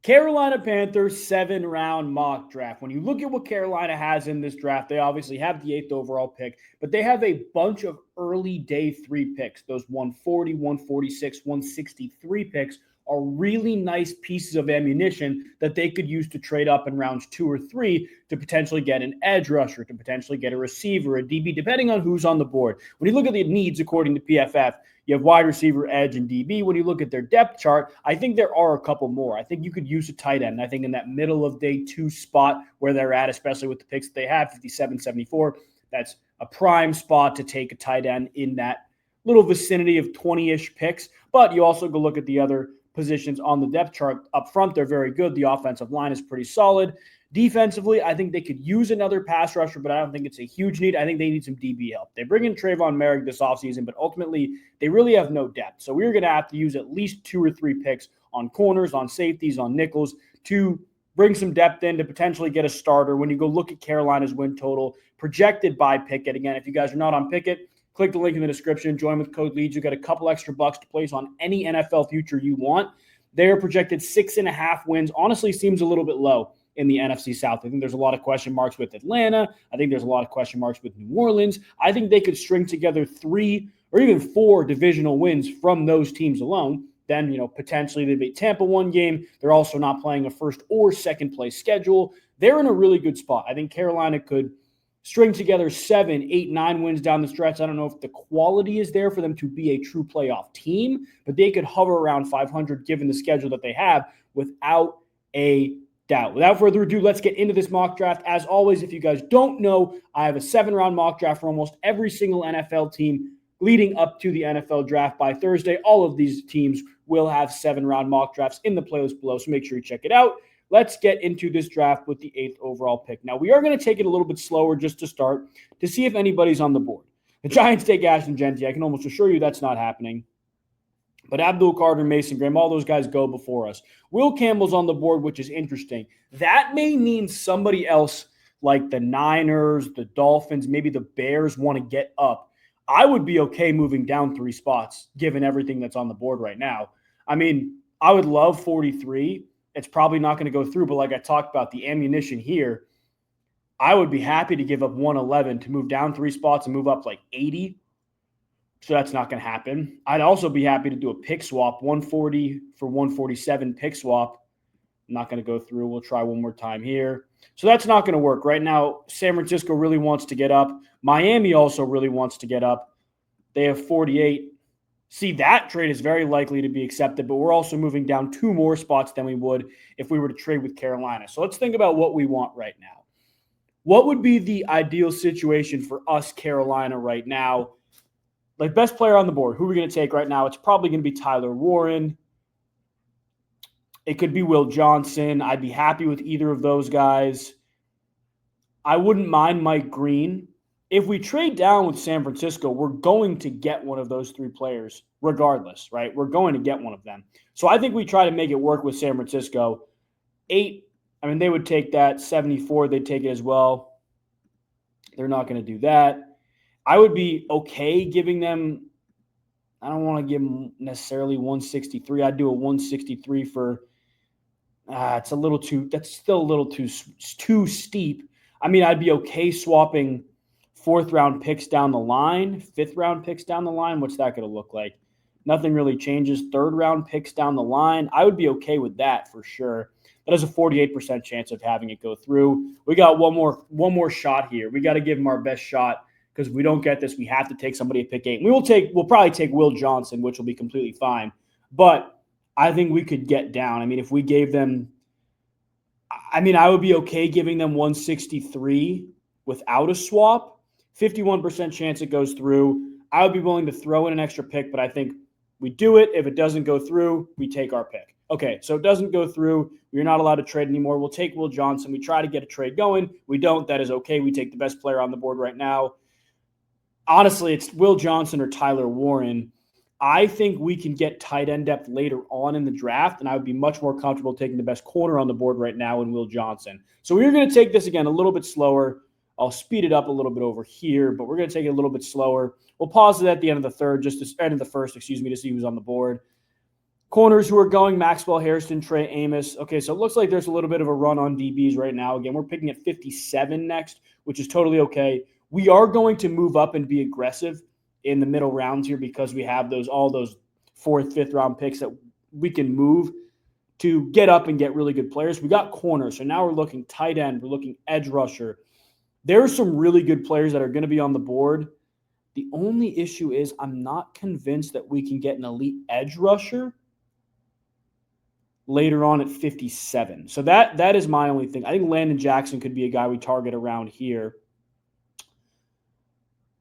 Carolina Panthers 7-round mock draft. When you look at what Carolina has in this draft, they obviously have the 8th overall pick, but they have a bunch of early day 3 picks. Those 140, 146, 163 picks are really nice pieces of ammunition that they could use to trade up in rounds 2 or 3 to potentially get an edge rusher, to potentially get a receiver, a DB, depending on who's on the board. When you look at the needs according to PFF, you have wide receiver, edge, and DB. When you look at their depth chart, I think there are a couple more. I think you could use a tight end. I think in that middle of day 2 spot where they're at, especially with the picks that they have, 57, 74, that's a prime spot to take a tight end in that little vicinity of 20-ish picks. But you also go look at the other positions on the depth chart. Up front, they're very good. The offensive line is pretty solid. Defensively, I think they could use another pass rusher, but I don't think it's a huge need. I think they need some DB help. They bring in Trayvon Merrick this offseason, but ultimately they really have no depth. So we're going to have to use at least 2 or 3 picks on corners, on safeties, on nickels to bring some depth in to potentially get a starter. When you go look at Carolina's win total projected by Pikkit, again, if you guys are not on Pikkit, click the link in the description. Join with code LEADS. You got a couple extra bucks to place on any NFL future you want. They are projected 6.5 wins. Honestly, seems a little bit low in the NFC South. I think there's a lot of question marks with Atlanta. I think there's a lot of question marks with New Orleans. I think they could string together 3 or even 4 divisional wins from those teams alone. Then, potentially they beat Tampa one game. They're also not playing a first or second place schedule. They're in a really good spot. I think Carolina could string together 7, 8, 9 wins down the stretch. I don't know if the quality is there for them to be a true playoff team, but they could hover around 500 given the schedule that they have without a doubt. Without further ado, let's get into this mock draft. As always, if you guys don't know, I have a 7-round mock draft for almost every single NFL team leading up to the NFL draft by Thursday. All of these teams will have 7-round mock drafts in the playlist below, so make sure you check it out. Let's get into this draft with the 8th overall pick. Now, we are going to take it a little bit slower just to start to see if anybody's on the board. The Giants take Ashton Jeanty. I can almost assure you that's not happening. But Abdul Carter, Mason Graham, all those guys go before us. Will Campbell's on the board, which is interesting. That may mean somebody else like the Niners, the Dolphins, maybe the Bears want to get up. I would be okay moving down 3 spots given everything that's on the board right now. I mean, I would love 43. It's probably not going to go through, but like I talked about, the ammunition here, I would be happy to give up 111 to move down 3 spots and move up like 80. So that's not going to happen. I'd also be happy to do a pick swap, 140 for 147 pick swap. Not going to go through. We'll try one more time here. So that's not going to work. Right now, San Francisco really wants to get up. Miami also really wants to get up. They have 48. See, that trade is very likely to be accepted, but we're also moving down 2 more spots than we would if we were to trade with Carolina. So let's think about what we want right now. What would be the ideal situation for us, Carolina, right now? Like, best player on the board, who are we going to take right now? It's probably going to be Tyler Warren. It could be Will Johnson. I'd be happy with either of those guys. I wouldn't mind Mike Green. If we trade down with San Francisco, we're going to get one of those 3 players regardless, right? We're going to get one of them. So I think we try to make it work with San Francisco. 8, they would take that. 74, they'd take it as well. They're not going to do that. I would be okay giving them, I don't want to give them necessarily 163. I'd do a 163 for, that's still a little too steep. I'd be okay swapping 4th-round picks down the line, 5th-round picks down the line. What's that going to look like? Nothing really changes. 3rd-round picks down the line. I would be okay with that for sure. That has a 48% chance of having it go through. We got one more shot here. We got to give him our best shot. Because if we don't get this, we have to take somebody at pick 8. We'll probably take Will Johnson, which will be completely fine. But I think we could get down. If we gave them, I would be okay giving them 163 without a swap. 51% chance it goes through. I would be willing to throw in an extra pick, but I think we do it. If it doesn't go through, we take our pick. Okay, so it doesn't go through. You're not allowed to trade anymore. We'll take Will Johnson. We try to get a trade going. We don't. That is okay. We take the best player on the board right now. Honestly, it's Will Johnson or Tyler Warren. I think we can get tight end depth later on in the draft, and I would be much more comfortable taking the best corner on the board right now in Will Johnson. So we're going to take this again a little bit slower. I'll speed it up a little bit over here, but we're going to take it a little bit slower. We'll pause it at the end of the first, to see who's on the board. Corners who are going: Maxwell, Harrison, Trey Amos. Okay, so it looks like there's a little bit of a run on DBs right now. Again, we're picking at 57 next, which is totally okay. We are going to move up and be aggressive in the middle rounds here because we have all those 4th, 5th round picks that we can move to get up and get really good players. We got corners, so now we're looking tight end, we're looking edge rusher. There are some really good players that are going to be on the board. The only issue is I'm not convinced that we can get an elite edge rusher later on at 57. So that is my only thing. I think Landon Jackson could be a guy we target around here.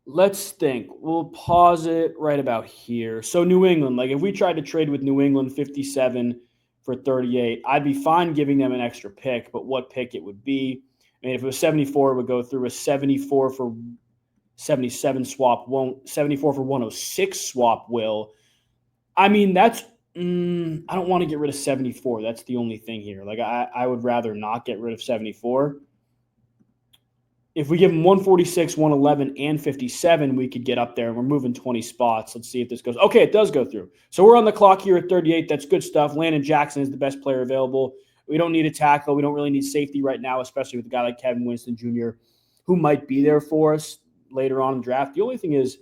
Let's think. We'll pause it right about here. So New England, like if we tried to trade with New England 57 for 38, I'd be fine giving them an extra pick, but what pick it would be? I mean, if it was 74, it would go through a 74 for 77 swap, 74 for 106 swap will. I mean, that's I don't want to get rid of 74. That's the only thing here. Like I would rather not get rid of 74. If we give them 146, 111, and 57, we could get up there, and we're moving 20 spots. Let's see if this goes. Okay, it does go through. So we're on the clock here at 38. That's good stuff. Landon Jackson is the best player available. We don't need a tackle. We don't really need safety right now, especially with a guy like Kevin Winston Jr., who might be there for us later on in the draft. The only thing is,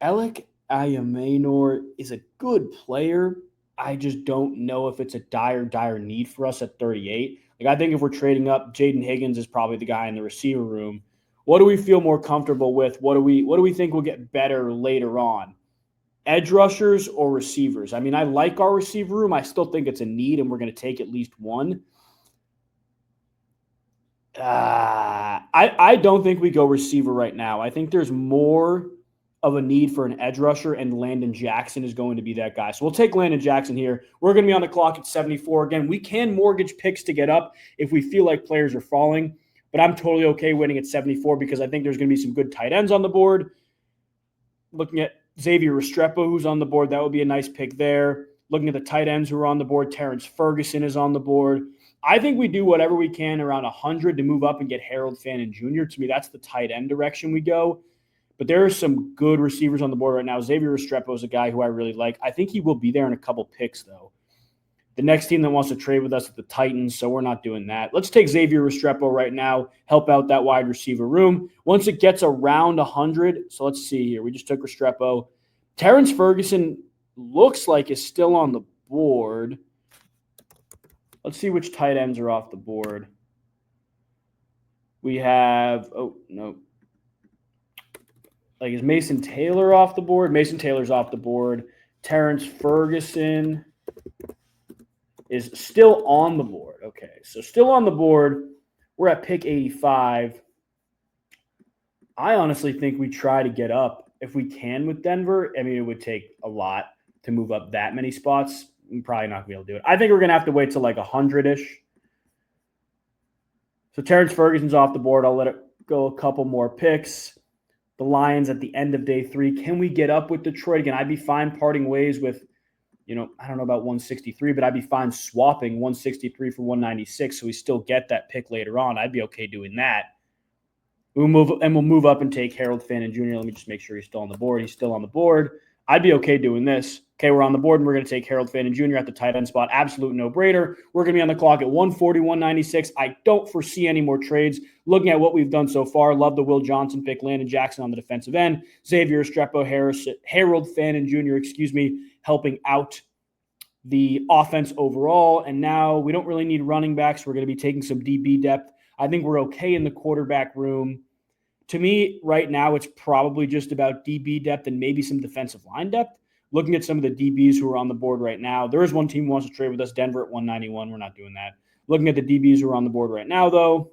Alec Ayamenor is a good player. I just don't know if it's a dire need for us at 38. Like I think if we're trading up, Jaden Higgins is probably the guy in the receiver room. What do we feel more comfortable with? What do we think will get better later on? Edge rushers or receivers? I mean, I like our receiver room. I still think it's a need, and we're going to take at least one. I don't think we go receiver right now. I think there's more of a need for an edge rusher, and Landon Jackson is going to be that guy. So we'll take Landon Jackson here. We're going to be on the clock at 74. Again, we can mortgage picks to get up if we feel like players are falling, but I'm totally okay winning at 74 because I think there's going to be some good tight ends on the board. Looking at Xavier Restrepo, who's on the board, that would be a nice pick there. Looking at the tight ends who are on the board, Terrence Ferguson is on the board. I think we do whatever we can around 100 to move up and get Harold Fannin Jr. To me, that's the tight end direction we go. But there are some good receivers on the board right now. Xavier Restrepo is a guy who I really like. I think he will be there in a couple picks, though. The next team that wants to trade with us is the Titans, so we're not doing that. Let's take Xavier Restrepo right now, help out that wide receiver room. Once it gets around 100, so let's see here. We just took Restrepo. Terrence Ferguson looks like is still on the board. Let's see which tight ends are off the board. We have, is Mason Taylor off the board? Mason Taylor's off the board. Terrence Ferguson is still on the board. Okay, so still on the board. We're at pick 85. I honestly think we try to get up if we can with Denver. I mean, it would take a lot to move up that many spots. I'm probably not going to be able to do it. I think we're going to have to wait till like 100-ish. So Terrence Ferguson's off the board. I'll let it go a couple more picks. The Lions at the end of day 3. Can we get up with Detroit? Again, I'd be fine parting ways with, I don't know about 163, but I'd be fine swapping 163 for 196 so we still get that pick later on. I'd be okay doing that. We'll move up and take Harold Fannin Jr. Let me just make sure he's still on the board. He's still on the board. I'd be okay doing this. Okay, we're on the board, and we're going to take Harold Fannin Jr. at the tight end spot. Absolute no-brainer. We're going to be on the clock at 140, 196. I don't foresee any more trades. Looking at what we've done so far, love the Will Johnson pick, Landon Jackson on the defensive end, Xavier Restrepo, Harold Fannin Jr., helping out the offense overall. And now we don't really need running backs. We're going to be taking some DB depth. I think we're okay in the quarterback room. To me, right now, it's probably just about DB depth and maybe some defensive line depth. Looking at some of the DBs who are on the board right now, there is one team who wants to trade with us, Denver at 191. We're not doing that. Looking at the DBs who are on the board right now, though,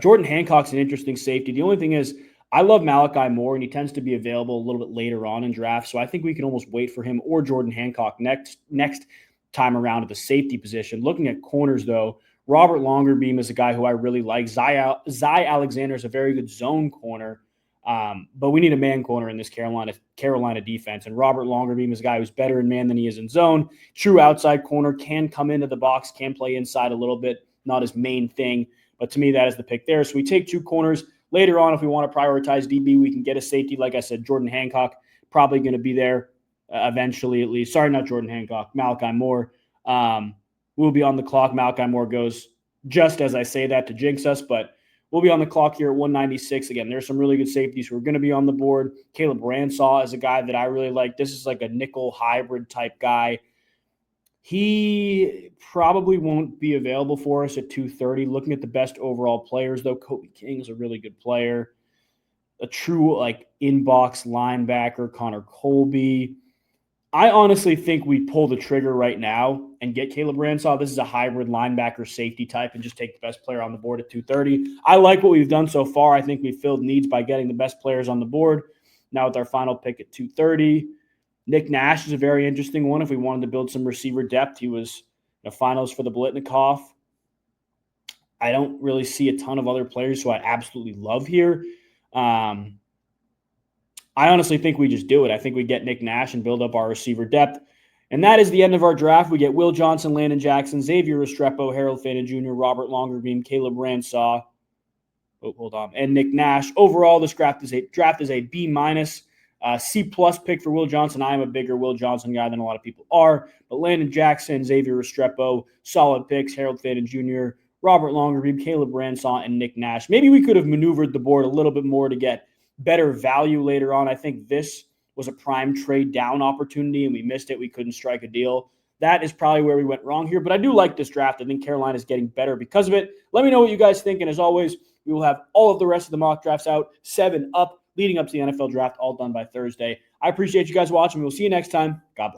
Jordan Hancock's an interesting safety. The only thing is I love Malachi Moore, and he tends to be available a little bit later on in drafts, so I think we can almost wait for him or Jordan Hancock next time around at the safety position. Looking at corners, though, Robert Longerbeam is a guy who I really like. Zy Alexander is a very good zone corner, but we need a man corner in this Carolina defense. And Robert Longerbeam is a guy who's better in man than he is in zone. True outside corner, can come into the box, can play inside a little bit, not his main thing. But to me, that is the pick there. So we take 2 corners. Later on, if we want to prioritize DB, we can get a safety. Like I said, Jordan Hancock probably going to be there. eventually at least. Sorry, not Jordan Hancock, Malachi Moore. We'll be on the clock. Malachi Moore goes just as I say that to jinx us, but we'll be on the clock here at 196. Again, there's some really good safeties who are going to be on the board. Caleb Ransaw is a guy that I really like. This is like a nickel hybrid type guy. He probably won't be available for us at 230. Looking at the best overall players, though, Kobe King is a really good player. A true like inbox linebacker, Connor Colby. I honestly think we pull the trigger right now and get Caleb Ransaw. This is a hybrid linebacker safety type and just take the best player on the board at 230. I like what we've done so far. I think we've filled needs by getting the best players on the board. Now with our final pick at 230, Nick Nash is a very interesting one. If we wanted to build some receiver depth, he was in the finals for the Blitnikoff. I don't really see a ton of other players who I absolutely love here. I honestly think we just do it. I think we get Nick Nash and build up our receiver depth. And that is the end of our draft. We get Will Johnson, Landon Jackson, Xavier Restrepo, Harold Fannin Jr., Robert Longerbeam, Caleb Ransaw, and Nick Nash. Overall, this draft is a B-, C+ pick for Will Johnson. I am a bigger Will Johnson guy than a lot of people are. But Landon Jackson, Xavier Restrepo, solid picks. Harold Fannin Jr., Robert Longerbeam, Caleb Ransaw, and Nick Nash. Maybe we could have maneuvered the board a little bit more to get better value later on. I think this was a prime trade down opportunity and we missed it. We couldn't strike a deal. That is probably where we went wrong here, but I do like this draft. I think Carolina is getting better because of it. Let me know what you guys think. And as always, we will have all of the rest of the mock drafts out, 7 up, leading up to the NFL draft, all done by Thursday. I appreciate you guys watching. We'll see you next time. God bless.